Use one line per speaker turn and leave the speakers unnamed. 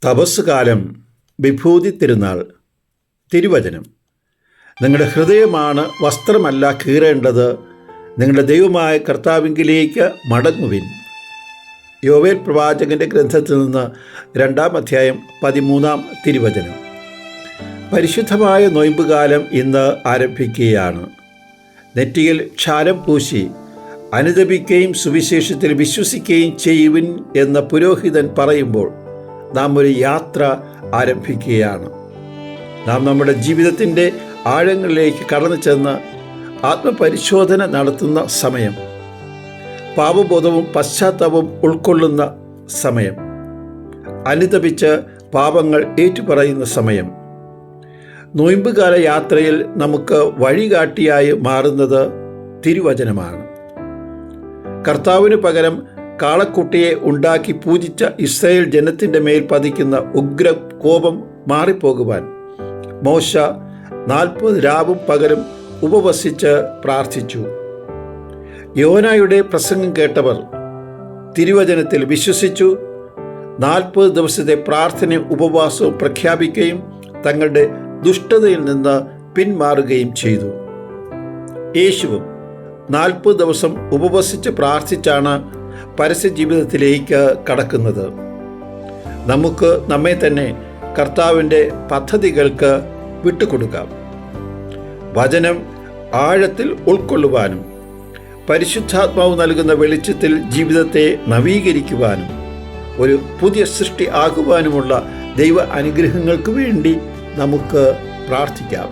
തപസ്സുകാലം, വിഭൂതി തിരുനാൾ. തിരുവചനം: നിങ്ങളുടെ ഹൃദയമാണ് വസ്ത്രമല്ല കീറേണ്ടത്, നിങ്ങളുടെ ദൈവമായ കർത്താവിങ്കിലേക്ക് മടങ്ങുവിൻ. യോവേൽ പ്രവാചകൻ്റെ ഗ്രന്ഥത്തിൽ നിന്ന് 2-ാം അധ്യായം 13-ാം തിരുവചനം. പരിശുദ്ധമായ നൊയമ്പുകാലം ഇന്ന് ആരംഭിക്കുകയാണ്. നെറ്റിയിൽ ക്ഷാരം പൂശി അനുതപിക്കുകയും സുവിശേഷത്തിൽ വിശ്വസിക്കുകയും ചെയ്യുവിൻ എന്ന പുരോഹിതൻ പറയുമ്പോൾ നാം ഒരു യാത്ര ആരംഭിക്കുകയാണ്. നാം നമ്മുടെ ജീവിതത്തിൻ്റെ ആഴങ്ങളിലേക്ക് കടന്നു ചെന്ന് ആത്മപരിശോധന നടത്തുന്ന സമയം, പാപബോധവും പശ്ചാത്താപവും ഉൾക്കൊള്ളുന്ന സമയം, അനുതപിച്ച് പാപങ്ങൾ ഏറ്റുപറയുന്ന സമയം. നൊയമ്പുകാല യാത്രയിൽ നമുക്ക് വഴികാട്ടിയായി മാറുന്നത് തിരുവചനമാണ്. കർത്താവിന് പകരം കാളക്കുട്ടിയെ ഉണ്ടാക്കി പൂജിച്ച ഇസ്രായേൽ ജനത്തിൻ്റെ മേൽ പതിക്കുന്ന ഉഗ്ര കോപം മാറിപ്പോകുവാൻ മോശ 40 രാവും പകലും ഉപവസിച്ച് പ്രാർത്ഥിച്ചു. യോനായുടെ പ്രസംഗം കേട്ടവർ തിരുവചനത്തിൽ വിശ്വസിച്ചു 40 ദിവസത്തെ പ്രാർത്ഥനയും ഉപവാസവും പ്രഖ്യാപിക്കുകയും തങ്ങളുടെ ദുഷ്ടതയിൽ നിന്ന് പിന്മാറുകയും ചെയ്തു. യേശുവും 40 ദിവസം ഉപവസിച്ച് പ്രാർത്ഥിച്ചാണ് പരസ്യ ജീവിതത്തിലേക്ക് കടക്കുന്നത്. നമുക്ക് നമ്മെ തന്നെ കർത്താവിൻ്റെ പദ്ധതികൾക്ക് വിട്ടുകൊടുക്കാം. വചനം ആഴത്തിൽ ഉൾക്കൊള്ളുവാനും പരിശുദ്ധാത്മാവ് നൽകുന്ന വെളിച്ചത്തിൽ ജീവിതത്തെ നവീകരിക്കുവാനും ഒരു പുതിയ സൃഷ്ടി ആകുവാനുമുള്ള ദൈവ അനുഗ്രഹങ്ങൾക്ക് വേണ്ടി നമുക്ക് പ്രാർത്ഥിക്കാം.